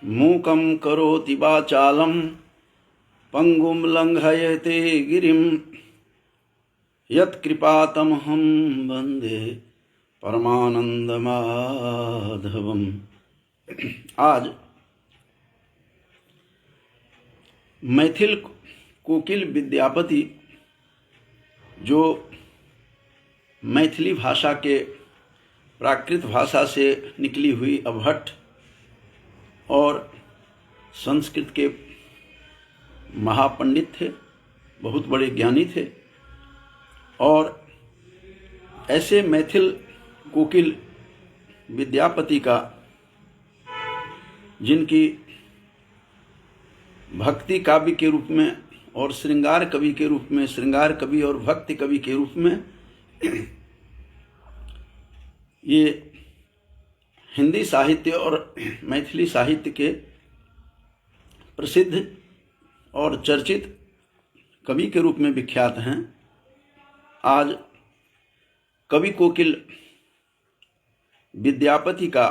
मूकं करोति वाचालं पंगुं लंघयते गिरिं यत्कृपातमहं वन्दे परमानंद माधवम। आज मैथिल कोकिल विद्यापति जो मैथिली भाषा के प्राकृत भाषा से निकली हुई अभट्ट और संस्कृत के महापंडित थे, बहुत बड़े ज्ञानी थे। और ऐसे मैथिल कोकिल विद्यापति का, जिनकी भक्ति काव्य के रूप में और श्रृंगार कवि के रूप में, श्रृंगार कवि और भक्ति कवि के रूप में ये हिंदी साहित्य और मैथिली साहित्य के प्रसिद्ध और चर्चित कवि के रूप में विख्यात हैं। आज कवि कोकिल विद्यापति का,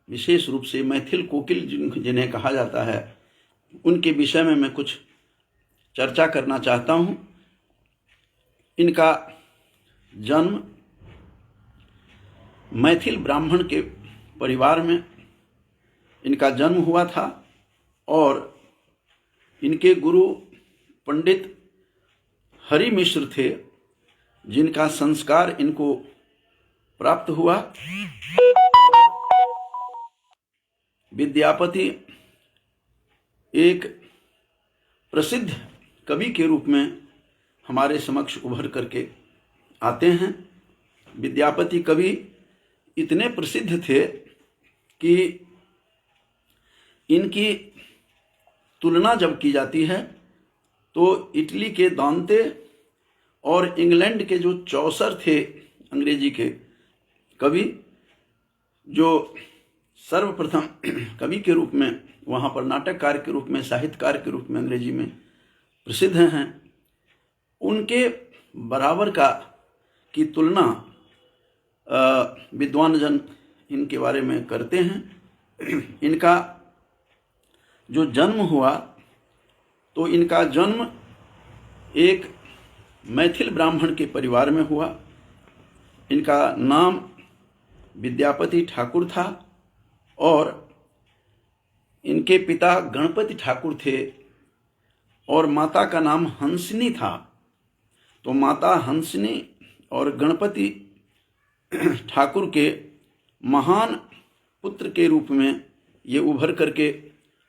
विशेष रूप से मैथिल कोकिल जिन्हें कहा जाता है, उनके विषय में मैं कुछ चर्चा करना चाहता हूं। इनका जन्म मैथिल ब्राह्मण के परिवार में इनका जन्म हुआ था और इनके गुरु पंडित हरि मिश्र थे, जिनका संस्कार इनको प्राप्त हुआ। विद्यापति एक प्रसिद्ध कवि के रूप में हमारे समक्ष उभर करके आते हैं। विद्यापति कवि इतने प्रसिद्ध थे कि इनकी तुलना जब की जाती है तो इटली के दांते और इंग्लैंड के जो चौसर थे, अंग्रेजी के कवि, जो सर्वप्रथम कवि के रूप में वहाँ पर नाटककार के रूप में, साहित्यकार के रूप में अंग्रेजी में प्रसिद्ध हैं, उनके बराबर की तुलना विद्वान जन इनके बारे में करते हैं। इनका जो जन्म हुआ तो इनका जन्म एक मैथिल ब्राह्मण के परिवार में हुआ। इनका नाम विद्यापति ठाकुर था और इनके पिता गणपति ठाकुर थे और माता का नाम हंसनी था। तो माता हंसनी और गणपति ठाकुर के महान पुत्र के रूप में ये उभर करके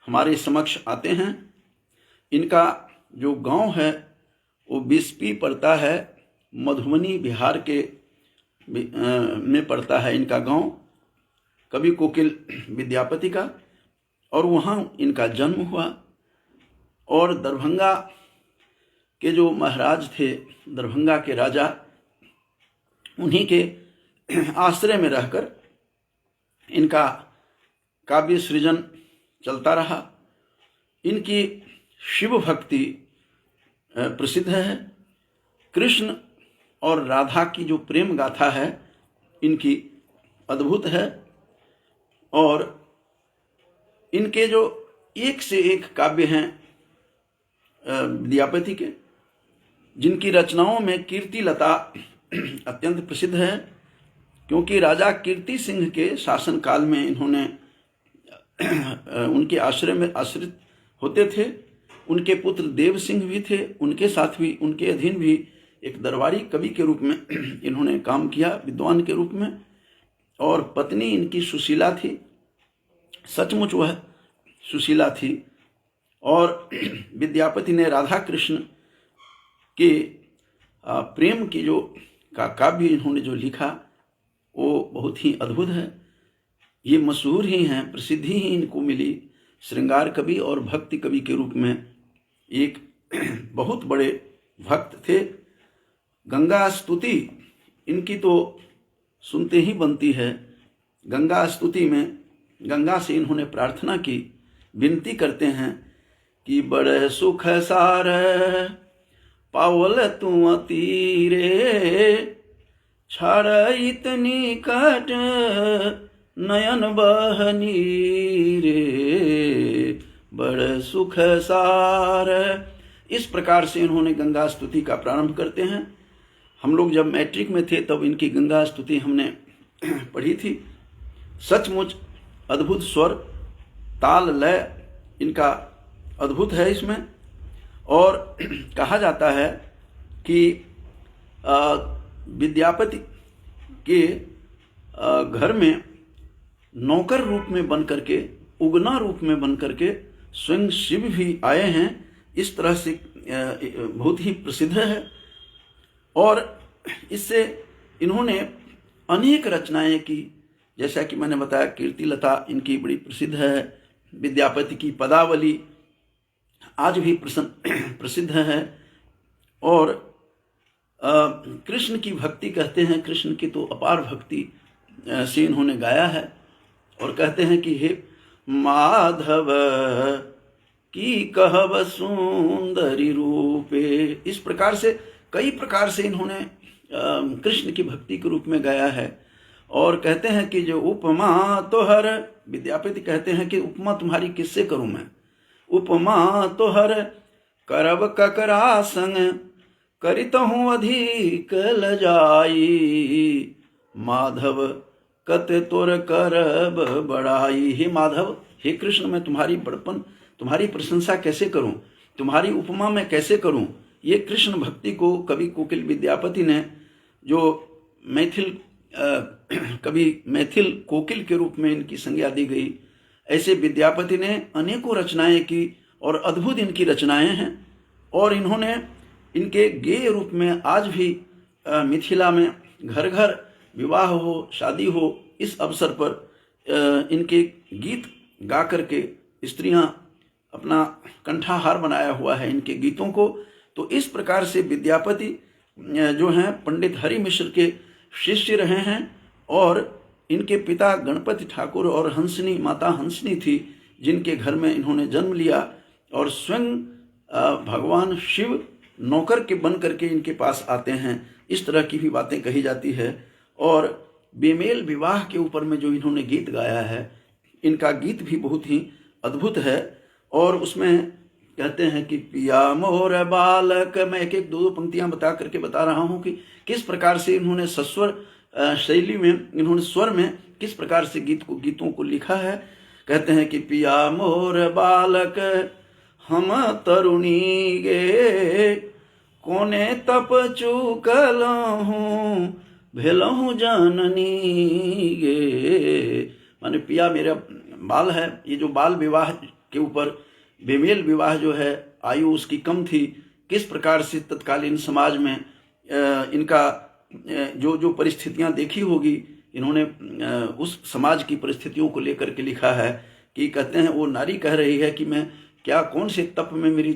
हमारे समक्ष आते हैं। इनका जो गांव है वो बिस्पी पड़ता है, मधुबनी बिहार के में पड़ता है इनका गांव, कवि कोकिल विद्यापति का। और वहाँ इनका जन्म हुआ और दरभंगा के जो महाराज थे, दरभंगा के राजा, उन्हीं के आश्रय में रहकर इनका काव्य सृजन चलता रहा। इनकी शिव भक्ति प्रसिद्ध है। कृष्ण और राधा की जो प्रेम गाथा है इनकी अद्भुत है। और इनके जो एक से एक काव्य हैं विद्यापति के, जिनकी रचनाओं में कीर्ति लता अत्यंत प्रसिद्ध है, क्योंकि राजा कीर्ति सिंह के शासनकाल में इन्होंने उनके आश्रय में आश्रित होते थे। उनके पुत्र देव सिंह भी थे, उनके साथ भी, उनके अधीन भी एक दरबारी कवि के रूप में इन्होंने काम किया, विद्वान के रूप में। और पत्नी इनकी सुशीला थी, सचमुच वह सुशीला थी। और विद्यापति ने राधा कृष्ण के प्रेम की जो काव्य इन्होंने जो लिखा वो बहुत ही अद्भुत है। ये मशहूर ही हैं, प्रसिद्धि ही इनको मिली। श्रृंगार कवि और भक्ति कवि के रूप में एक बहुत बड़े भक्त थे। गंगा स्तुति इनकी तो सुनते ही बनती है। गंगा स्तुति में गंगा से इन्होंने प्रार्थना की, विनती करते हैं कि बड़े सुख सार पावल तुम तीरे, छाड़ इतनी कट नयन बहनी रे। बड़ सुख सार। इस प्रकार से इन्होंने गंगा स्तुति का प्रारंभ करते हैं। हम लोग जब मैट्रिक में थे तब इनकी गंगा स्तुति हमने पढ़ी थी। सचमुच अद्भुत स्वर, ताल, लय इनका अद्भुत है इसमें। और कहा जाता है कि विद्यापति के घर में नौकर रूप में बन करके, उगना रूप में बन करके स्वयं शिव भी आए हैं। इस तरह से बहुत ही प्रसिद्ध है। और इससे इन्होंने अनेक रचनाएं की, जैसा कि मैंने बताया कीर्तिलता इनकी बड़ी प्रसिद्ध है। विद्यापति की पदावली आज भी प्रसिद्ध है। और कृष्ण की भक्ति कहते हैं, कृष्ण की तो अपार भक्ति से इन्होंने गाया है। और कहते हैं कि हे माधव की कहब सुंदरी रूपे। इस प्रकार से कई प्रकार से इन्होंने कृष्ण की भक्ति के रूप में गाया है। और कहते हैं कि जो उपमा तोहर, विद्यापति कहते हैं कि उपमा तुम्हारी किससे करूं मैं, उपमा तोहर करब ककरा संग, करित हूँ अधिक लजाई, माधव कत तोर करब बड़ाई। हे माधव, हे कृष्ण, मैं तुम्हारी बड़पन, तुम्हारी प्रशंसा कैसे करूं, तुम्हारी उपमा मैं कैसे करूं। ये कृष्ण भक्ति को कवि कोकिल विद्यापति ने, जो मैथिल कवि मैथिल कोकिल के रूप में इनकी संज्ञा दी गई, ऐसे विद्यापति ने अनेकों रचनाएं की और अद्भुत इनकी रचनाएं हैं। और इन्होंने इनके गेय रूप में आज भी मिथिला में घर घर विवाह हो, शादी हो, इस अवसर पर इनके गीत गा करके स्त्रियां अपना कंठाहार बनाया हुआ है इनके गीतों को। तो इस प्रकार से विद्यापति जो हैं पंडित हरि मिश्र के शिष्य रहे हैं। और इनके पिता गणपति ठाकुर और हंसनी, माता हंसनी थी, जिनके घर में इन्होंने जन्म लिया। और स्वयं भगवान शिव नौकर के बन करके इनके पास आते हैं। इस तरह की भी बातें कही जाती है। और बेमेल विवाह के ऊपर में जो इन्होंने गीत गाया है, इनका गीत भी बहुत ही अद्भुत है। और उसमें कहते हैं कि पिया मोर बालक, मैं एक एक दो पंक्तियां बता करके बता रहा हूं कि किस प्रकार से इन्होंने सस्वर शैली में, इन्होंने स्वर में किस प्रकार से गीतों को लिखा है। कहते हैं कि पिया मोर बालक हम तरुणी गे, कोने तप चूकलहूं भेलहूं जननी गे। माने पिया मेरा बाल है। ये जो बाल विवाह के ऊपर, बेमेल विवाह जो है, आयु उसकी कम थी, किस प्रकार से तत्कालीन समाज में इनका जो परिस्थितियां देखी होगी, इन्होंने उस समाज की परिस्थितियों को लेकर के लिखा है। कि कहते हैं वो नारी कह रही है कि मैं क्या, कौन से तप में मेरी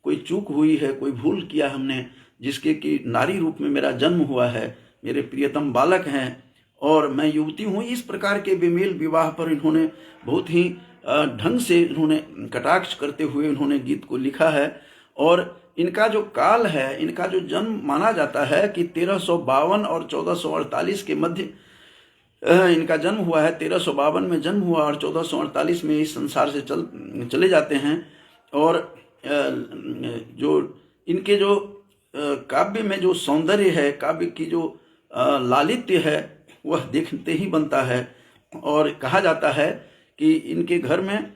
कोई चूक हुई है, कोई भूल किया हमने, जिसके कि नारी रूप में मेरा जन्म हुआ है, मेरे प्रियतम बालक हैं और मैं युवती हूँ। इस प्रकार के बेमेल विवाह पर इन्होंने बहुत ही ढंग से इन्होंने कटाक्ष करते हुए इन्होंने गीत को लिखा है। और इनका जो काल है, इनका जो जन्म माना जाता है कि 1352 और 1448 के मध्य इनका जन्म हुआ है। 1352 में जन्म हुआ और 1448 में इस संसार से चले जाते हैं। और जो इनके जो काव्य में जो सौंदर्य है, काव्य की जो लालित्य है, वह देखते ही बनता है। और कहा जाता है कि इनके घर में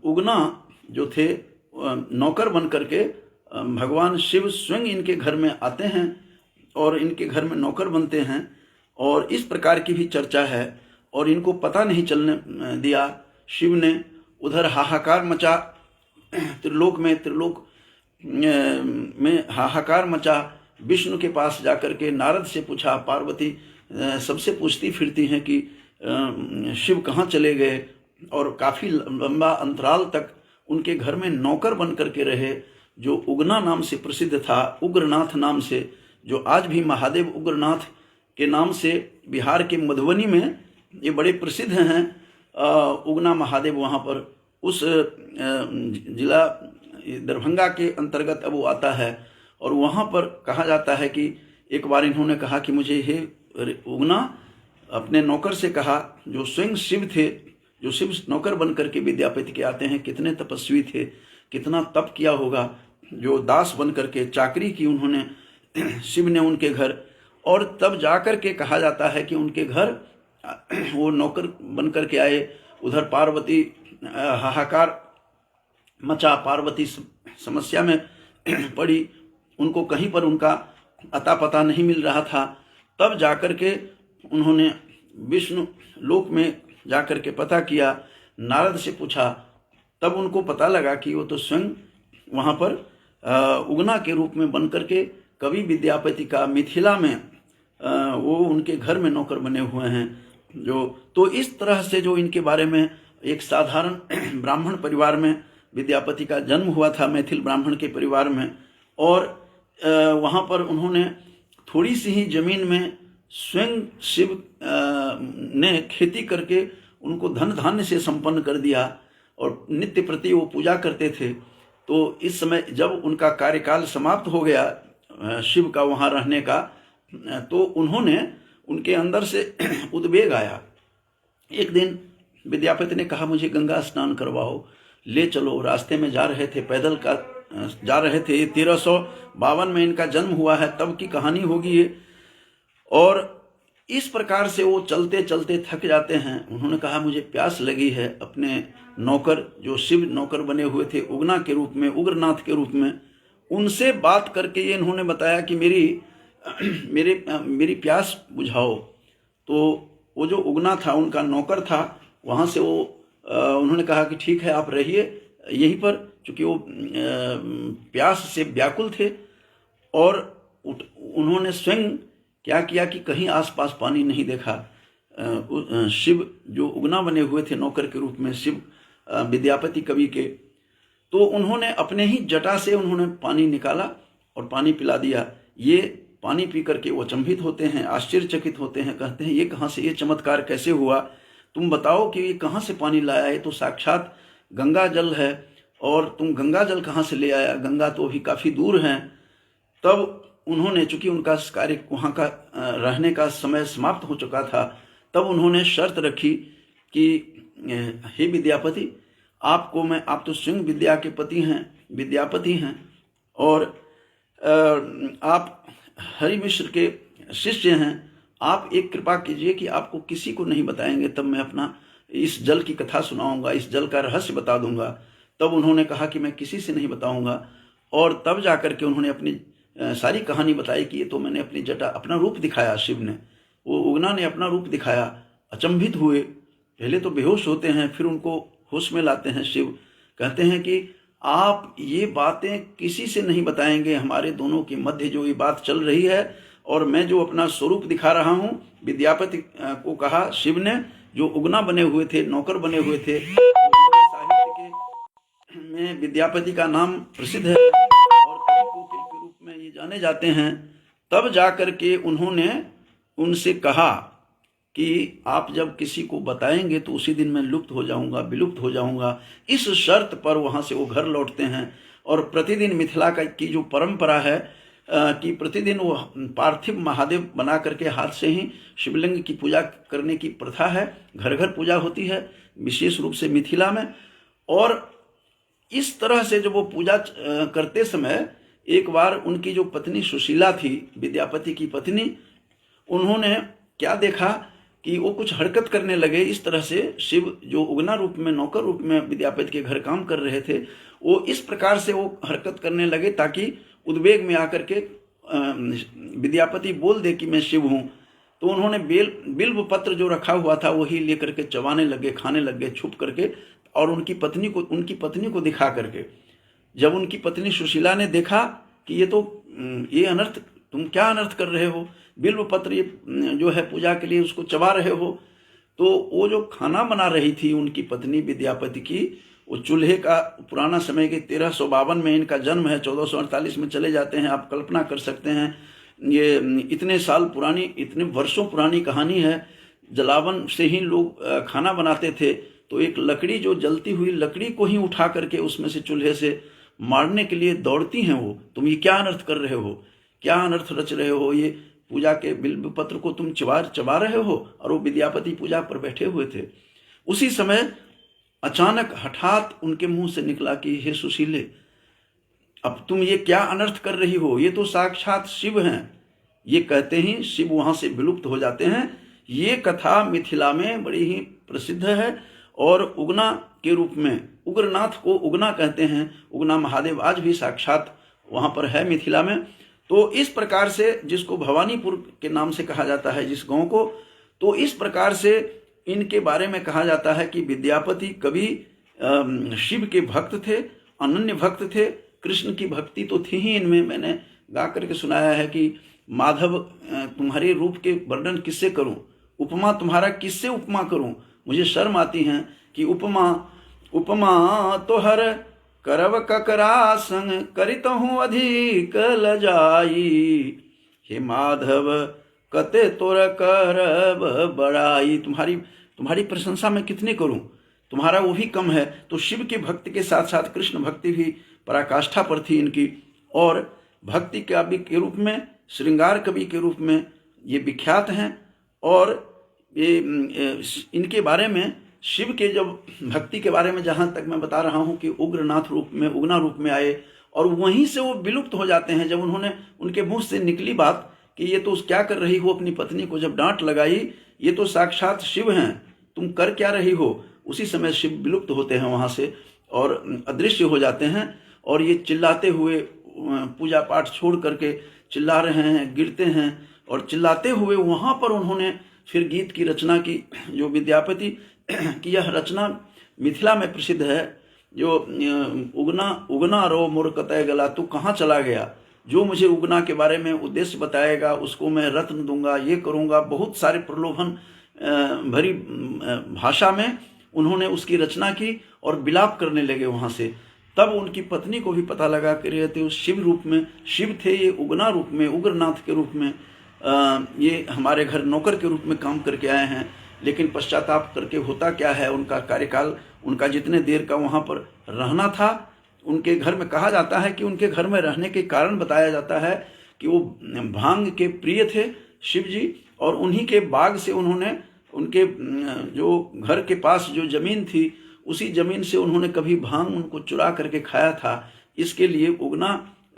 उगना जो थे नौकर बन करके भगवान शिव स्वयं इनके घर में आते हैं और इनके घर में नौकर बनते हैं। और इस प्रकार की भी चर्चा है। और इनको पता नहीं चलने दिया शिव ने। उधर हाहाकार मचा, त्रिलोक में हाहाकार मचा। विष्णु के पास जाकर के नारद से पूछा, पार्वती सबसे पूछती फिरती हैं कि शिव कहाँ चले गए। और काफ़ी लंबा अंतराल तक उनके घर में नौकर बन करके रहे, जो उगना नाम से प्रसिद्ध था, उग्रनाथ नाम से, जो आज भी महादेव उग्रनाथ के नाम से बिहार के मधुबनी में ये बड़े प्रसिद्ध हैं। उगना महादेव वहाँ पर उस जिला दरभंगा के अंतर्गत अब वो आता है। और वहाँ पर कहा जाता है कि एक बार इन्होंने कहा कि मुझे हे उगना, अपने नौकर से कहा जो स्वयं शिव थे, जो शिव नौकर बन करके विद्यापति के आते हैं कितने तपस्वी थे, कितना तप किया होगा, जो दास बन करके चाकरी की उन्होंने शिव ने उनके घर। और तब जाकर के कहा जाता है कि उनके घर वो नौकर बन करके आए, उधर पार्वती हाहाकार मचा, पार्वती समस्या में पड़ी, उनको कहीं पर उनका अता पता नहीं मिल रहा था। तब जाकर के उन्होंने विष्णु लोक में जाकर के पता किया, नारद से पूछा, तब उनको पता लगा कि वो तो स्वयं वहाँ पर उगना के रूप में बन करके कवि विद्यापति का मिथिला में वो उनके घर में नौकर बने हुए हैं। जो तो इस तरह से जो इनके बारे में एक साधारण ब्राह्मण परिवार में विद्यापति का जन्म हुआ था, मैथिल ब्राह्मण के परिवार में। और वहाँ पर उन्होंने थोड़ी सी ही जमीन में स्वयं शिव ने खेती करके उनको धन धान्य से संपन्न कर दिया और नित्य प्रति वो पूजा करते थे। तो इस समय जब उनका कार्यकाल समाप्त हो गया शिव का वहाँ रहने का, तो उन्होंने उनके अंदर से उद्वेग आया। एक दिन विद्यापति ने कहा, मुझे गंगा स्नान करवाओ, ले चलो। रास्ते में जा रहे थे, पैदल का जा रहे थे। 1352 में इनका जन्म हुआ है, तब की कहानी होगी ये। और इस प्रकार से वो चलते चलते थक जाते हैं। उन्होंने कहा, मुझे प्यास लगी है। अपने नौकर, जो शिव नौकर बने हुए थे उगना के रूप में, उग्रनाथ के रूप में, उनसे बात करके ये इन्होंने बताया कि मेरी प्यास बुझाओ। तो वो जो उगना था, उनका नौकर था, वहाँ से वो उन्होंने कहा कि ठीक है, आप रहिए यहीं पर, चूँकि वो प्यास से व्याकुल थे। और उन्होंने स्वयं क्या किया कि कहीं आसपास पानी नहीं देखा। शिव जो उगना बने हुए थे नौकर के रूप में, शिव विद्यापति कवि के, तो उन्होंने अपने ही जटा से उन्होंने पानी निकाला और पानी पिला दिया। ये पानी पी करके वो अचंभित होते हैं, आश्चर्यचकित होते हैं, कहते हैं, ये कहाँ से, ये चमत्कार कैसे हुआ? तुम बताओ कि ये कहाँ से पानी लाया? ये तो साक्षात गंगा जल है, और तुम गंगा जल कहाँ से ले आया? गंगा तो अभी काफ़ी दूर है। तब उन्होंने, चूंकि उनका कार्य वहाँ का रहने का समय समाप्त हो चुका था, तब उन्होंने शर्त रखी कि हे विद्यापति, आप तो स्वयं विद्या के पति हैं, विद्यापति हैं, और आप हरि मिश्र के शिष्य हैं। आप एक कृपा कीजिए कि आपको किसी को नहीं बताएंगे, तब मैं अपना इस जल की कथा सुनाऊंगा, इस जल का रहस्य बता दूंगा। तब उन्होंने कहा कि मैं किसी से नहीं बताऊंगा। और तब जाकर के उन्होंने अपनी सारी कहानी बताई कि ये तो मैंने अपनी जटा, अपना रूप दिखाया शिव ने, वो उगना ने अपना रूप दिखाया। अचंभित हुए, पहले तो बेहोश होते हैं, फिर उनको होश में लाते हैं शिव। कहते हैं कि आप ये बातें किसी से नहीं बताएंगे, हमारे दोनों के मध्य जो ये बात चल रही है, और मैं जो अपना स्वरूप दिखा रहा हूँ। विद्यापति को कहा शिव ने, जो उगना बने हुए थे, नौकर बने हुए थे, साहित्य के में विद्यापति का नाम प्रसिद्ध है और कवि कोकिल के रूप में ये जाने जाते हैं। तब जाकर के उन्होंने उनसे कहा कि आप जब किसी को बताएंगे तो उसी दिन मैं लुप्त हो जाऊंगा, विलुप्त हो जाऊंगा। इस शर्त पर वहाँ से वो घर लौटते हैं। और प्रतिदिन मिथिला की जो परंपरा है कि प्रतिदिन वो पार्थिव महादेव बना करके हाथ से ही शिवलिंग की पूजा करने की प्रथा है, घर घर पूजा होती है, विशेष रूप से मिथिला में। और इस तरह से जब वो पूजा करते समय एक बार उनकी जो पत्नी सुशीला थी, विद्यापति की पत्नी, उन्होंने क्या देखा कि वो कुछ हरकत करने लगे। इस तरह से शिव जो उगना रूप में, नौकर रूप में विद्यापति के घर काम कर रहे थे, वो इस प्रकार से वो हरकत करने लगे ताकि उद्वेग में आकर के विद्यापति बोल दे कि मैं शिव हूँ। तो उन्होंने बिल्व पत्र जो रखा हुआ था वही लेकर के चबाने लगे, खाने लगे छुप करके, और उनकी पत्नी को दिखा करके। जब उनकी पत्नी सुशीला ने देखा कि ये अनर्थ, तुम क्या अनर्थ कर रहे हो, बिल्व पत्र ये जो है पूजा के लिए उसको चबा रहे हो। तो वो जो खाना बना रही थी उनकी पत्नी विद्यापति की, वो चूल्हे का, पुराना समय के 1352 में इनका जन्म है, 1448 में चले जाते हैं। आप कल्पना कर सकते हैं, ये इतने साल पुरानी, इतने वर्षों पुरानी कहानी है। जलावन से ही लोग खाना बनाते थे। तो एक लकड़ी, जो जलती हुई लकड़ी को ही उठा करके उसमें से चूल्हे से मारने के लिए दौड़ती हैं वो। तुम ये क्या अनर्थ कर रहे हो, क्या अनर्थ रच रहे हो, ये पूजा के बिल्व पत्र को तुम चबा रहे हो। और वो विद्यापति पूजा पर बैठे हुए थे। उसी समय अचानक हठात उनके मुंह से निकला कि हे सुशीले, अब तुम ये क्या अनर्थ कर रही हो, ये तो साक्षात शिव हैं। ये कहते ही शिव वहां से विलुप्त हो जाते हैं। ये कथा मिथिला में बड़ी ही प्रसिद्ध है और उगना के रूप में, उग्रनाथ को उगना कहते हैं, उगना महादेव आज भी साक्षात वहां पर है मिथिला में। तो इस प्रकार से, जिसको भवानीपुर के नाम से कहा जाता है जिस गांव को, तो इस प्रकार से इनके बारे में कहा जाता है कि विद्यापति कवि शिव के भक्त थे, अनन्य भक्त थे। कृष्ण की भक्ति तो थी ही इनमें। मैंने गा करके सुनाया है कि माधव तुम्हारे रूप के वर्णन किससे करूं, उपमा तुम्हारा किससे उपमा करूं, मुझे शर्म आती है कि उपमा तो हर करव ककरा संग करित हूँ अधिक लजाई, हे माधव कते तोर करब बड़ाई। तुम्हारी प्रशंसा मैं कितने करूं, तुम्हारा वो भी कम है। तो शिव की भक्ति के साथ साथ कृष्ण भक्ति भी पराकाष्ठा पर थी इनकी, और भक्ति कवि के रूप में, श्रृंगार कवि के रूप में ये विख्यात हैं। और ये इनके बारे में, शिव के जब भक्ति के बारे में जहाँ तक मैं बता रहा हूँ कि उग्रनाथ रूप में, उगना रूप में आए और वहीं से वो विलुप्त हो जाते हैं। जब उनके मुंह से निकली बात कि ये तो क्या कर रही हो, अपनी पत्नी को जब डांट लगाई, ये तो साक्षात शिव हैं, तुम कर क्या रही हो, उसी समय शिव विलुप्त होते हैं वहाँ से और अदृश्य हो जाते हैं। और ये चिल्लाते हुए, पूजा पाठ छोड़ करके चिल्ला रहे हैं, गिरते हैं और चिल्लाते हुए वहाँ पर उन्होंने फिर गीत की रचना की। जो विद्यापति की यह रचना मिथिला में प्रसिद्ध है, जो उगना रो मोर कतय गला, तू कहाँ चला गया, जो मुझे उगना के बारे में उद्देश्य बताएगा उसको मैं रत्न दूंगा, ये करूंगा। बहुत सारे प्रलोभन भरी भाषा में उन्होंने उसकी रचना की और विलाप करने लगे वहाँ से। तब उनकी पत्नी को भी पता लगा कि रहते उस शिव रूप में, शिव थे ये उगना रूप में, उग्रनाथ के रूप में, ये हमारे घर नौकर के रूप में काम करके आए हैं। लेकिन पश्चाताप करके होता क्या है, उनका कार्यकाल, उनका जितने देर का वहाँ पर रहना था, उनके घर में कहा जाता है कि उनके घर में रहने के कारण बताया जाता है कि वो भांग के प्रिय थे शिव जी, और उन्हीं के बाग से उन्होंने, उनके जो घर के पास जो जमीन थी, उसी जमीन से उन्होंने कभी भांग उनको चुरा करके खाया था। इसके लिए उगना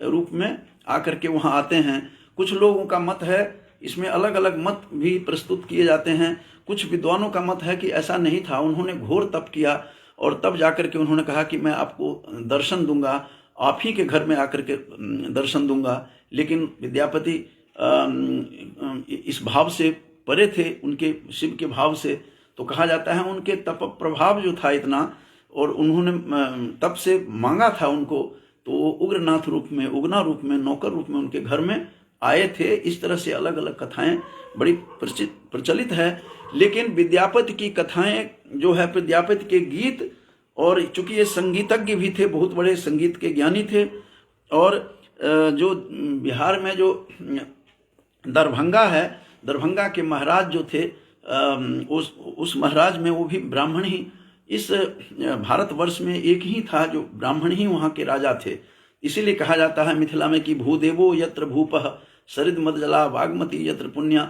रूप में आकर के वहाँ आते हैं। कुछ लोगों का मत है, इसमें अलग अलग मत भी प्रस्तुत किए जाते हैं। कुछ विद्वानों का मत है कि ऐसा नहीं था, उन्होंने घोर तप किया और तब जाकर के उन्होंने कहा कि मैं आपको दर्शन दूंगा, आप ही के घर में आकर के दर्शन दूंगा। लेकिन विद्यापति इस भाव से परे थे, उनके शिव के भाव से। तो कहा जाता है उनके तप प्रभाव जो था इतना, और उन्होंने तप से मांगा था उनको, तो उग्रनाथ रूप में, उगना रूप में, नौकर रूप में उनके घर में आए थे। इस तरह से अलग अलग कथाएं बड़ी प्रचलित है। लेकिन विद्यापति की कथाएं जो है, विद्यापति के गीत, और चूंकि ये संगीतज्ञ भी थे, बहुत बड़े संगीत के ज्ञानी थे, और जो बिहार में जो दरभंगा है, दरभंगा के महाराज जो थे, उस महाराज में वो भी ब्राह्मण ही, इस भारतवर्ष में एक ही था जो ब्राह्मण ही वहाँ के राजा थे। इसीलिए कहा जाता है मिथिला में कि भूदेवो यत्र भूपः सरिद मदजला वाग्मती यत्र पुण्या।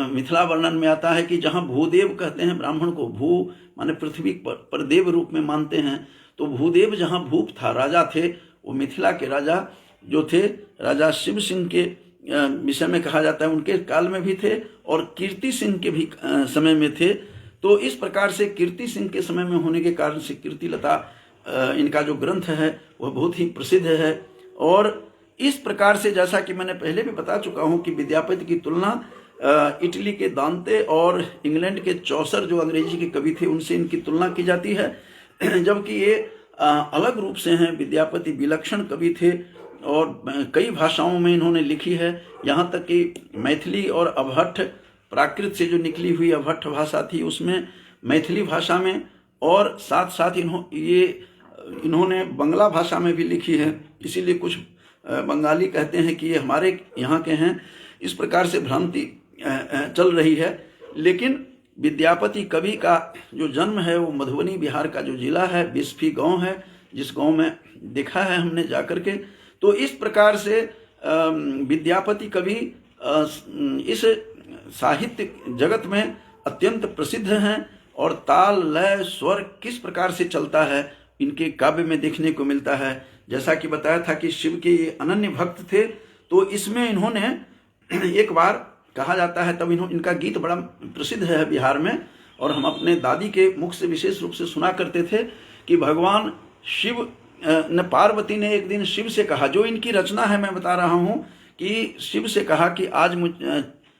मिथिला वर्णन में आता है कि जहाँ भूदेव कहते हैं ब्राह्मण को, भू माने पृथ्वी पर देव रूप में मानते हैं, तो भूदेव जहाँ भूप था, राजा थे, वो मिथिला के राजा जो थे, राजा शिव सिंह के विषय में कहा जाता है उनके काल में भी थे, और कीर्ति सिंह के भी समय में थे। तो इस प्रकार से कीर्ति सिंह के समय में होने के कारण से कीर्तिलता इनका जो ग्रंथ है वह बहुत ही प्रसिद्ध है। और इस प्रकार से, जैसा कि मैंने पहले भी बता चुका हूं कि विद्यापति की तुलना इटली के दांते और इंग्लैंड के चौसर जो अंग्रेजी के कवि थे उनसे इनकी तुलना की जाती है, जबकि ये अलग रूप से हैं। विद्यापति विलक्षण कवि थे और कई भाषाओं में इन्होंने लिखी है, यहाँ तक कि मैथिली और अभट्ट, प्राकृत से जो निकली हुई अभट्ट भाषा थी उसमें, मैथिली भाषा में, और साथ साथ इन्होंने बंगला भाषा में भी लिखी है। इसीलिए कुछ बंगाली कहते हैं कि ये हमारे यहाँ के हैं। इस प्रकार से भ्रांति चल रही है। लेकिन विद्यापति कवि का जो जन्म है वो मधुबनी बिहार का जो जिला है, बिस्फी गांव है, जिस गांव में देखा है हमने जाकर के। तो इस प्रकार से विद्यापति कवि इस साहित्य जगत में अत्यंत प्रसिद्ध हैं और ताल लय स्वर किस प्रकार से चलता है इनके काव्य में देखने को मिलता है। जैसा कि बताया था कि शिव के ये अनन्य भक्त थे, तो इसमें इन्होंने एक बार कहा जाता है, तब इनका गीत बड़ा प्रसिद्ध है बिहार में, और हम अपने दादी के मुख से विशेष रूप से सुना करते थे कि भगवान शिव ने, पार्वती ने एक दिन शिव से कहा, जो इनकी रचना है मैं बता रहा हूँ, कि शिव से कहा कि आज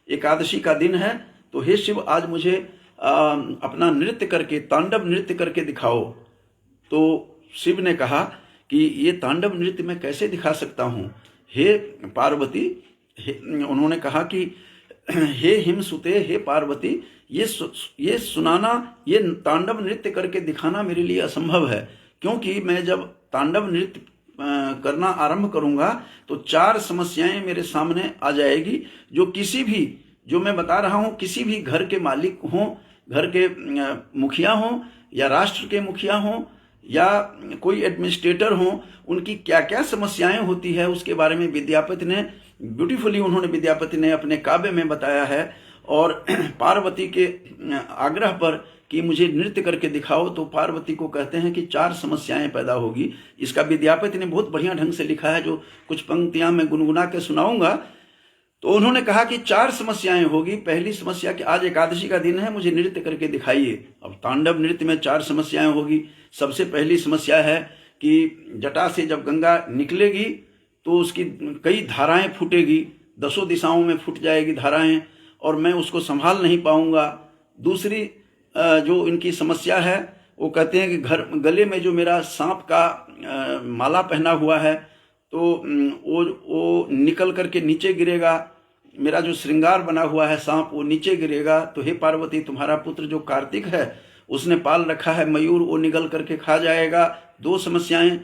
एकादशी का दिन है, तो हे शिव आज मुझे अपना नृत्य करके, तांडव नृत्य करके दिखाओ। तो शिव ने कहा कि ये तांडव नृत्य मैं कैसे दिखा सकता हूँ हे पार्वती। उन्होंने कहा कि हे हिमसुते, हे पार्वती, ये सुनाना, ये तांडव नृत्य करके दिखाना मेरे लिए असंभव है, क्योंकि मैं जब तांडव नृत्य करना आरंभ करूंगा तो 4 समस्याएं मेरे सामने आ जाएगी, जो किसी भी, जो मैं बता रहा हूं, किसी भी घर के मालिक हों, घर के मुखिया हों या राष्ट्र के मुखिया हों या कोई एडमिनिस्ट्रेटर हों, उनकी क्या क्या समस्याएं होती है उसके बारे में विद्यापति ने ब्यूटीफुली, उन्होंने विद्यापति ने अपने काव्य में बताया है। और पार्वती के आग्रह पर कि मुझे नृत्य करके दिखाओ, तो पार्वती को कहते हैं कि 4 समस्याएं पैदा होगी। इसका विद्यापति ने बहुत बढ़िया ढंग से लिखा है, जो कुछ पंक्तियां मैं गुनगुना के सुनाऊंगा। तो उन्होंने कहा कि 4 समस्याएं होगी। पहली समस्या कि आज एकादशी का दिन है, मुझे नृत्य करके दिखाइए। अब तांडव नृत्य में 4 समस्याएं होगी। सबसे पहली समस्या है कि जटा से जब गंगा निकलेगी तो उसकी कई धाराएं फूटेगी, 10 दिशाओं में फूट जाएगी धाराएं, और मैं उसको संभाल नहीं पाऊंगा। दूसरी जो इनकी समस्या है, वो कहते हैं कि गले में जो मेरा सांप का माला पहना हुआ है, तो वो निकल करके नीचे गिरेगा। मेरा जो श्रृंगार बना हुआ है सांप, वो नीचे गिरेगा। तो हे पार्वती, तुम्हारा पुत्र जो कार्तिक है, उसने पाल रखा है मयूर, वो निगल करके खा जाएगा। 2 समस्याएं।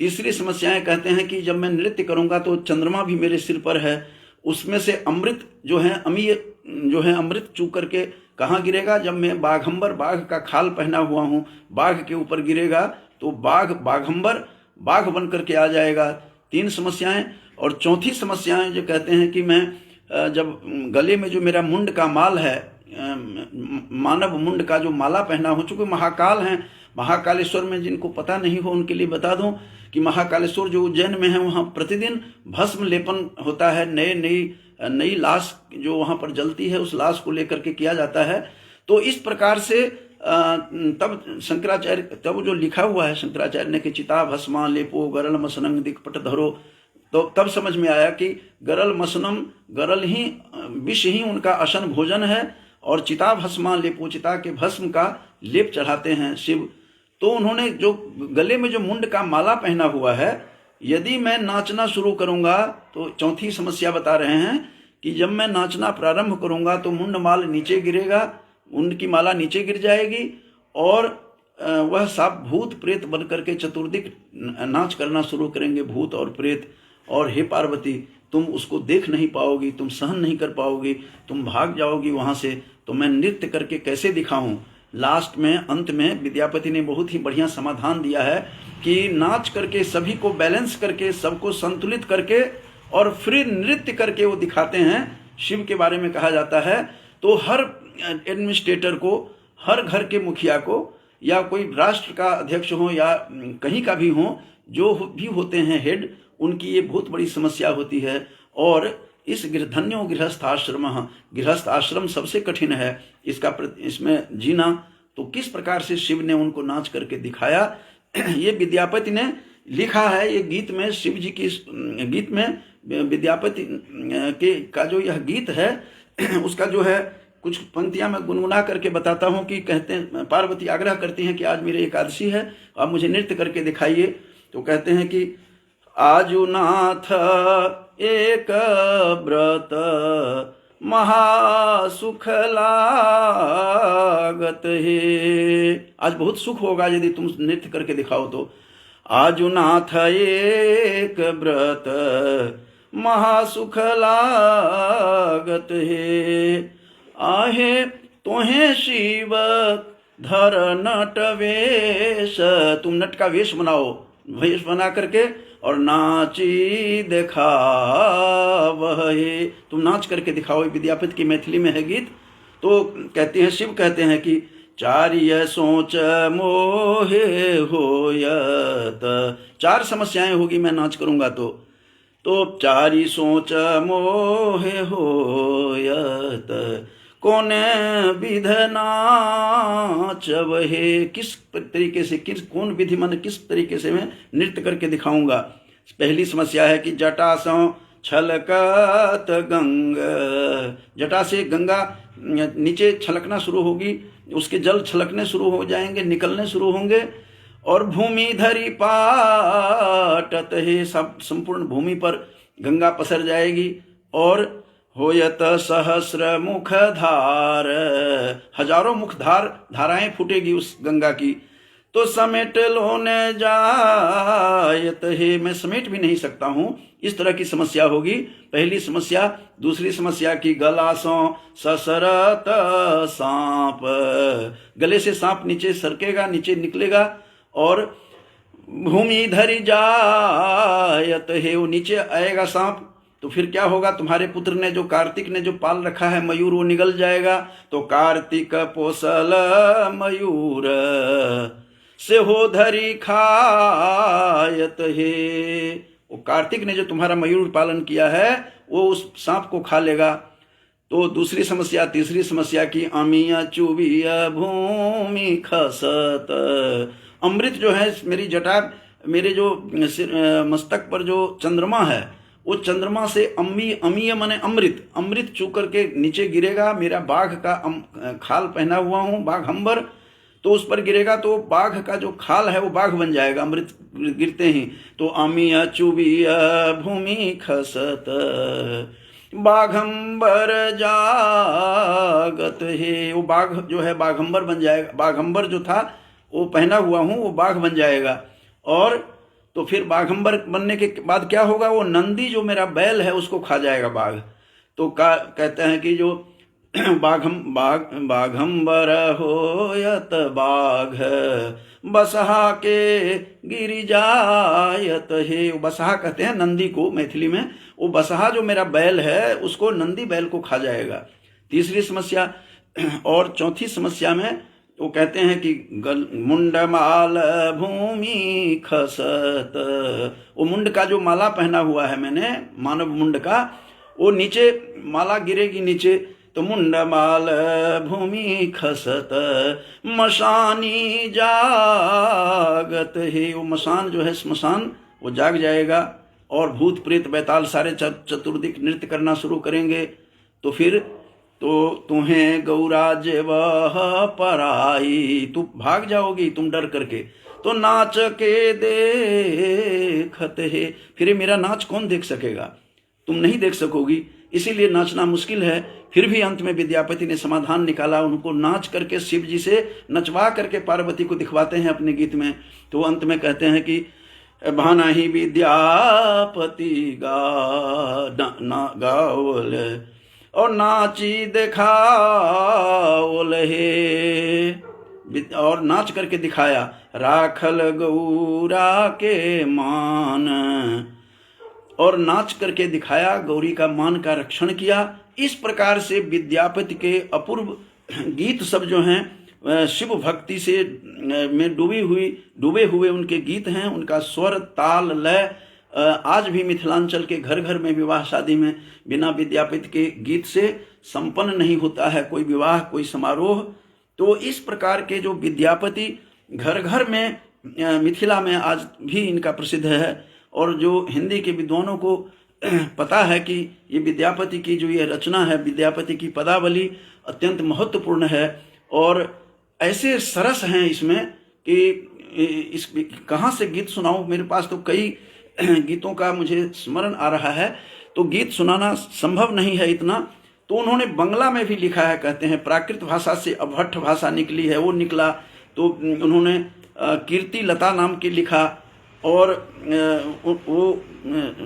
तीसरी समस्याएं कहते हैं कि जब मैं नृत्य करूंगा तो चंद्रमा भी मेरे सिर पर है, उसमें से अमृत जो है, अमीय जो है, अमृत चूक करके कहाँ गिरेगा? जब मैं बाघंबर, बाघ का खाल पहना हुआ हूँ, बाघ के ऊपर गिरेगा तो बाघंबर बाघ बन करके आ जाएगा। 3 समस्याएं। और चौथी समस्याएं जो कहते हैं कि मैं जब गले में जो मेरा मुंड का माल है, मानव मुंड का जो माला पहना हो, चूंकि महाकाल हैं, महाकालेश्वर में जिनको पता नहीं हो उनके लिए बता दूं कि महाकालेश्वर जो उज्जैन में है, वहाँ प्रतिदिन भस्म लेपन होता है। नई लाश जो वहाँ पर जलती है, उस लाश को लेकर के किया जाता है। तो इस प्रकार से तब शंकराचार्य, तब जो लिखा हुआ है शंकराचार्य ने कि चिता भस्मा लेपो गरल मसनंग दिक्पट धरो, तो तब समझ में आया कि गरल मसनम, गरल ही विष ही उनका अशन भोजन है, और चिता भस्मा लेपो, चिता के भस्म का लेप चढ़ाते हैं शिव। तो उन्होंने जो गले में जो मुंड का माला पहना हुआ है, यदि मैं नाचना शुरू करूंगा, तो चौथी समस्या बता रहे हैं कि जब मैं नाचना प्रारंभ करूंगा तो मुंड माल नीचे गिरेगा, मुंड की माला नीचे गिर जाएगी, और वह सब भूत प्रेत बन करके चतुर्दिक नाच करना शुरू करेंगे, भूत और प्रेत। और हे पार्वती, तुम उसको देख नहीं पाओगी, तुम सहन नहीं कर पाओगी, तुम भाग जाओगी वहां से, तो मैं नृत्य करके कैसे दिखाऊं? लास्ट में, अंत में विद्यापति ने बहुत ही बढ़िया समाधान दिया है कि नाच करके, सभी को बैलेंस करके, सबको संतुलित करके और फिर नृत्य करके वो दिखाते हैं। शिव के बारे में कहा जाता है। तो हर एडमिनिस्ट्रेटर को, हर घर के मुखिया को, या कोई राष्ट्र का अध्यक्ष हो या कहीं का भी हो, जो भी होते हैं हेड, उनकी ये बहुत बड़ी समस्या होती है। और इस धन्यो गृहस्थ आश्रम, गृहस्थ आश्रम सबसे कठिन है इसमें जीना। तो किस प्रकार से शिव ने उनको नाच करके दिखाया, ये विद्यापति ने लिखा है। ये गीत में, शिव जी की गीत में विद्यापति के का जो यह गीत है, उसका जो है कुछ पंक्तियां मैं गुनगुना करके बताता हूं कि कहते हैं, पार्वती आग्रह करती हैं कि आज मेरी एकादशी है, आप मुझे नृत्य करके दिखाइए। तो कहते हैं कि आजुनाथ एक व्रत महासुख लागत है। आज बहुत सुख होगा यदि तुम नृत्य करके दिखाओ तो। आजुनाथ एक व्रत महासुख लागत है, आहे तोहे शिव धर नट वेश। तुम नट का वेश बनाओ, वेश बना करके और नाची दिखावह, तुम नाच करके दिखाओ। विद्यापति की मैथिली में है गीत। तो कहते हैं, शिव कहते हैं कि चार्य सोच मोहे होयत। चार समस्याएं होगी मैं नाच करूंगा तो चारी सोच मोहे होयत, कौन विध नाच वहे। किस तरीके से, कौन विधि मन किस तरीके से मैं नृत्य करके दिखाऊंगा। पहली समस्या है कि जटा सो छलकत गंग, जटा से गंगा नीचे छलकना शुरू होगी, उसके जल छलकने शुरू हो जाएंगे, निकलने शुरू होंगे। और भूमि धरी पाटत है, सब संपूर्ण भूमि पर गंगा पसर जाएगी। और होयत सहस्र मुख धार, हजारों मुख धाराएं फूटेगी उस गंगा की। तो समेट लो न जायत है, मैं समेट भी नहीं सकता हूं, इस तरह की समस्या होगी पहली समस्या। दूसरी समस्या की गला सो ससरत सांप, गले से सांप नीचे सरकेगा, नीचे निकलेगा। और भूमि धरी जायत है, वो नीचे आएगा सांप, तो फिर क्या होगा, तुम्हारे पुत्र ने जो कार्तिक ने जो पाल रखा है मयूर, वो निगल जाएगा। तो कार्तिक पोसल मयूर से हो धरी खायत है, वो कार्तिक ने जो तुम्हारा मयूर पालन किया है वो उस सांप को खा लेगा। तो दूसरी समस्या, तीसरी समस्या की अमिया चुबिया भूमि खसत, अमृत जो है मेरी जटा, मेरे जो मस्तक पर जो चंद्रमा है, वो चंद्रमा से अमीय माने अमृत, अमृत चू करके नीचे गिरेगा। मेरा बाघ का खाल पहना हुआ हूं, बाघंबर, तो उस पर गिरेगा तो बाघ का जो खाल है वो बाघ बन जाएगा अमृत गिरते ही। तो अमिया चुबिया भूमि खसत, बाघंबर जागत है, वो बाघ जो है बाघंबर बन जाएगा, बाघंबर जो था वो पहना हुआ हूं वो बाघ बन जाएगा। और तो फिर बाघंबर बनने के बाद क्या होगा, वो नंदी जो मेरा बैल है उसको खा जाएगा बाघ। तो कहते हैं कि जो बाघंबर होयत बाघ, बसहा के गिरि जायत है, बसहा कहते हैं नंदी को मैथिली में, वो बसहा जो मेरा बैल है उसको नंदी बैल को खा जाएगा। तीसरी समस्या। और चौथी समस्या में वो कहते हैं कि मुंडमाल भूमि खसत, वो मुंड का जो माला पहना हुआ है मैंने, मानव मुंड का, वो नीचे माला गिरेगी नीचे। तो मुंडमाल भूमि खसत, मशानी जागत है, वो मशान जो है स्मशान वो जाग जाएगा। और भूत प्रेत बैताल सारे चतुर्दिक नृत्य करना शुरू करेंगे। तो फिर तो तुम्हें गौराज वह पराई, तू भाग जाओगी तुम डर करके। तो नाच के देखत है, फिर मेरा नाच कौन देख सकेगा, तुम नहीं देख सकोगी, इसीलिए नाचना मुश्किल है। फिर भी अंत में विद्यापति ने समाधान निकाला, उनको नाच करके शिव जी से नचवा करके पार्वती को दिखवाते हैं अपने गीत में। तो अंत में कहते हैं कि भाना ही विद्यापति गावल और नाची दिखाओल हे, और नाच करके दिखाया। राखल गौरा के मान, और नाच करके दिखाया, गौरी का मान का रक्षण किया। इस प्रकार से विद्यापति के अपूर्व गीत सब जो हैं शिव भक्ति से में डूबे हुए उनके गीत हैं। उनका स्वर ताल लय आज भी मिथिलांचल के घर घर में विवाह शादी में बिना विद्यापति के गीत से संपन्न नहीं होता है कोई विवाह, कोई समारोह। तो इस प्रकार के जो विद्यापति घर घर में मिथिला में आज भी इनका प्रसिद्ध है। और जो हिंदी के विद्वानों को पता है कि ये विद्यापति की जो ये रचना है, विद्यापति की पदावली अत्यंत महत्वपूर्ण है। और ऐसे सरस हैं इसमें कि इस कहाँ से गीत सुनाऊं, मेरे पास तो कई गीतों का मुझे स्मरण आ रहा है, तो गीत सुनाना संभव नहीं है इतना। तो उन्होंने बंगला में भी लिखा है, कहते हैं प्राकृत भाषा से अभट्ट भाषा निकली है, वो निकला। तो उन्होंने कीर्ति लता नाम की लिखा। और वो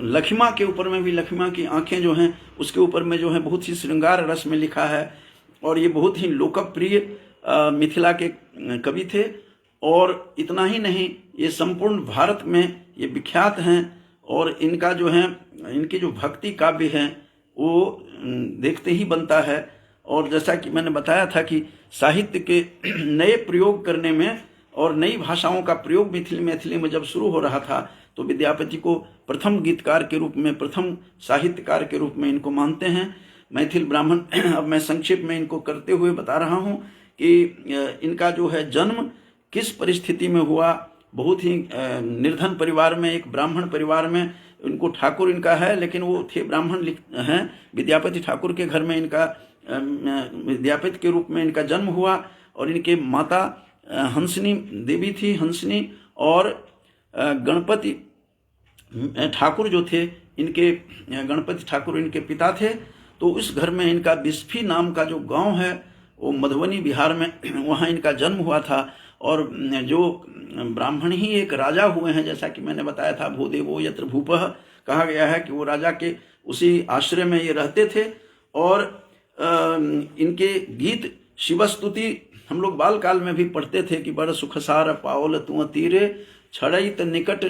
लखिमा के ऊपर में भी, लखिमा की आंखें जो हैं उसके ऊपर में जो है बहुत ही श्रृंगार रस में लिखा है। और ये बहुत ही लोकप्रिय मिथिला के कवि थे। और इतना ही नहीं, ये संपूर्ण भारत में ये विख्यात हैं। और इनका जो है, इनकी जो भक्ति काव्य हैं वो देखते ही बनता है। और जैसा कि मैंने बताया था कि साहित्य के नए प्रयोग करने में और नई भाषाओं का प्रयोग मैथिली में जब शुरू हो रहा था तो विद्यापति को प्रथम गीतकार के रूप में, प्रथम साहित्यकार के रूप में इनको मानते हैं। मैथिल ब्राह्मण, अब मैं संक्षेप में इनको करते हुए बता रहा हूँ कि इनका जो है जन्म किस परिस्थिति में हुआ। बहुत ही निर्धन परिवार में, एक ब्राह्मण परिवार में इनको ठाकुर इनका है, लेकिन वो थे ब्राह्मण हैं। विद्यापति ठाकुर के घर में इनका विद्यापति के रूप में इनका जन्म हुआ और इनके माता हंसनी देवी थी, हंसनी, और गणपति ठाकुर जो थे, इनके गणपति ठाकुर इनके पिता थे। तो उस घर में इनका बिस्फी नाम का जो गांव है वो मधुबनी बिहार में, वहाँ इनका जन्म हुआ था। और जो ब्राह्मण ही एक राजा हुए हैं, जैसा कि मैंने बताया था, भूदेवो यत्र भूपः कहा गया है कि वो राजा के उसी आश्रय में ये रहते थे। और इनके गीत शिवस्तुति हम लोग बाल काल में भी पढ़ते थे कि बड़ सुखसार पावल तुम तीरे, छड़ैत निकट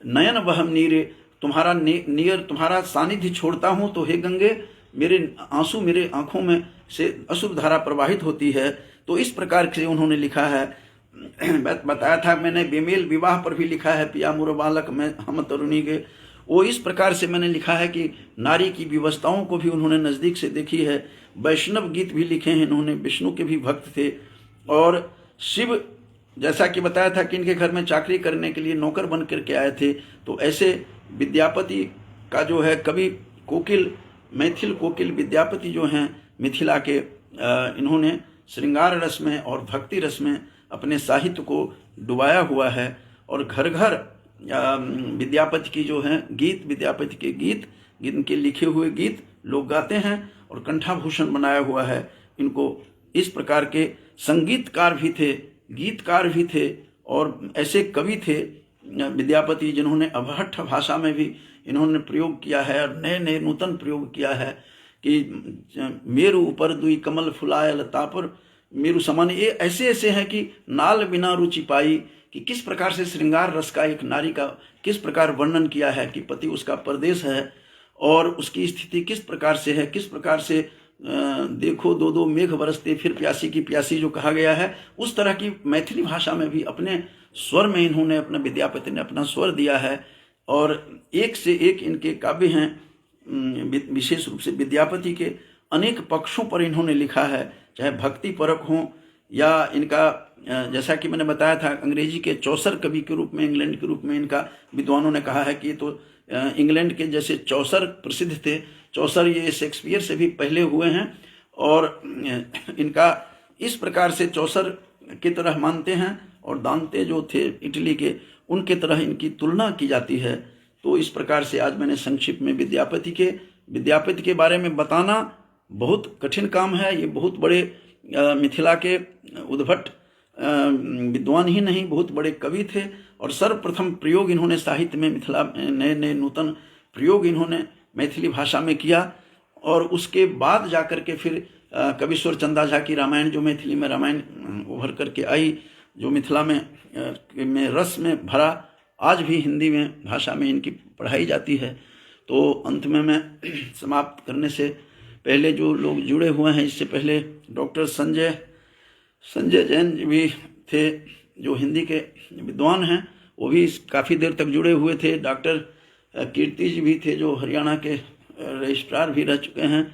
नयन बहम नीरे। तुम्हारा नियर, तुम्हारा सानिध्य छोड़ता हूँ तो हे गंगे, मेरे आंसू मेरे आंखों में से अश्रु धारा प्रवाहित होती है। तो इस प्रकार से उन्होंने लिखा है। बताया था मैंने, बेमेल विवाह पर भी लिखा है, पिया मोर बालक में हम तरुणी के। वो इस प्रकार से मैंने लिखा है कि नारी की व्यवस्थाओं को भी उन्होंने नज़दीक से देखी है। वैष्णव गीत भी लिखे हैं इन्होंने, विष्णु के भी भक्त थे। और शिव, जैसा कि बताया था कि इनके घर में चाकरी करने के लिए नौकर बन करके आए थे। तो ऐसे विद्यापति का जो है कवि कोकिल, मैथिल कोकिल विद्यापति जो हैं मिथिला के, इन्होंने श्रृंगार रस में और भक्ति रस में अपने साहित्य को डुबाया हुआ है। और घर घर विद्यापति की जो हैं गीत, विद्यापति के गीत, इनके लिखे हुए गीत लोग गाते हैं और कंठाभूषण बनाया हुआ है इनको। इस प्रकार के संगीतकार भी थे, गीतकार भी थे और ऐसे कवि थे विद्यापति जिन्होंने अभट्ठ भाषा में भी इन्होंने प्रयोग किया है और नए नए नूतन प्रयोग किया है कि मेरु ऊपर दुई कमल फुलायल तापर मेरु समान। ये ऐसे ऐसे हैं कि नाल बिना रुचि पाई, कि किस प्रकार से श्रृंगार रस का एक नारी का किस प्रकार वर्णन किया है कि पति उसका परदेश है और उसकी स्थिति किस प्रकार से है, किस प्रकार से देखो दो दो मेघ बरसते फिर प्यासी की प्यासी जो कहा गया है, उस तरह की मैथिली भाषा में भी अपने स्वर में इन्होंने, अपने विद्यापति ने अपना स्वर दिया है। और एक से एक इनके काव्य हैं। विशेष रूप से विद्यापति के अनेक पक्षों पर इन्होंने लिखा है, चाहे भक्ति परक हों या इनका, जैसा कि मैंने बताया था, अंग्रेजी के चौसर कवि के रूप में, इंग्लैंड के रूप में इनका विद्वानों ने कहा है कि ये तो इंग्लैंड के जैसे चौसर प्रसिद्ध थे। चौसर ये शेक्सपियर से भी पहले हुए हैं और इनका इस प्रकार से चौसर की तरह मानते हैं। और दांते जो थे इटली के, उनके तरह इनकी तुलना की जाती है। तो इस प्रकार से आज मैंने संक्षिप्त में विद्यापति के बारे में बताना बहुत कठिन काम है। ये बहुत बड़े मिथिला के उद्भट विद्वान ही नहीं, बहुत बड़े कवि थे और सर्वप्रथम प्रयोग इन्होंने साहित्य में मिथिला नए नए नूतन प्रयोग इन्होंने मैथिली भाषा में किया। और उसके बाद जाकर के फिर कविश्वर चंदा झा की रामायण, जो मैथिली में रामायण उभर करके आई, जो मिथिला में रस में भरा, आज भी हिंदी में भाषा में इनकी पढ़ाई जाती है। तो अंत में मैं समाप्त करने से पहले जो लोग जुड़े हुए हैं, इससे पहले डॉक्टर संजय जैन जी भी थे जो हिंदी के विद्वान हैं, वो भी काफ़ी देर तक जुड़े हुए थे। डॉक्टर कीर्ति जी भी थे जो हरियाणा के रजिस्ट्रार भी रह चुके हैं।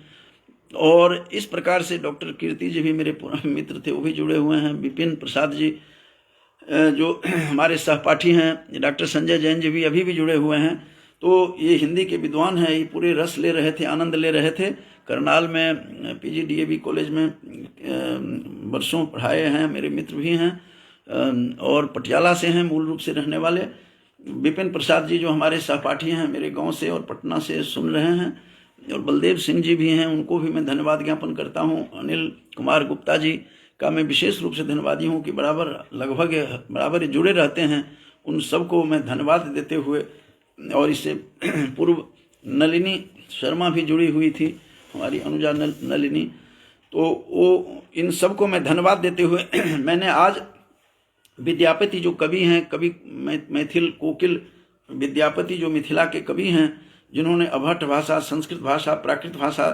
और इस प्रकार से डॉक्टर कीर्ति जी भी मेरे पुराने मित्र थे, वो भी जुड़े हुए हैं। विपिन प्रसाद जी जो हमारे सहपाठी हैं, डॉक्टर संजय जैन जी भी अभी भी जुड़े हुए हैं। तो ये हिंदी के विद्वान हैं, ये पूरे रस ले रहे थे, आनंद ले रहे थे। करनाल में PGDAV कॉलेज में वर्षों पढ़ाए हैं, मेरे मित्र भी हैं और पटियाला से हैं मूल रूप से रहने वाले। विपिन प्रसाद जी जो हमारे सहपाठी हैं, मेरे गांव से और पटना से सुन रहे हैं। और बलदेव सिंह जी भी हैं, उनको भी मैं धन्यवाद ज्ञापन करता हूं। अनिल कुमार गुप्ता जी का मैं विशेष रूप से धन्यवादी हूं कि बराबर जुड़े रहते हैं। उन सबको मैं धन्यवाद देते हुए, और इससे पूर्व नलिनी शर्मा भी जुड़ी हुई थी, हमारी अनुजा नलिनी, तो वो इन सबको मैं धन्यवाद देते हुए मैंने आज विद्यापति जो कवि हैं, कवि मैथिल कोकिल विद्यापति जो मिथिला के कवि हैं, जिन्होंने अभट्ट भाषा, संस्कृत भाषा, प्राकृत भाषा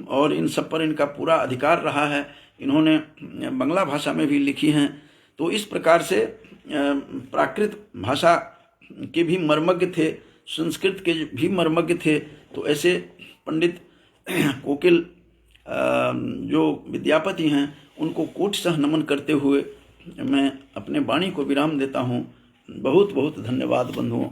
और इन सब पर इनका पूरा अधिकार रहा है। इन्होंने बांग्ला भाषा में भी लिखी हैं। तो इस प्रकार से प्राकृत भाषा के भी मर्मज्ञ थे, संस्कृत के भी मर्मज्ञ थे। तो ऐसे पंडित कोकिल जो विद्यापति हैं उनको कोटिशः नमन करते हुए मैं अपने वाणी को विराम देता हूँ। बहुत बहुत धन्यवाद बंधुओं।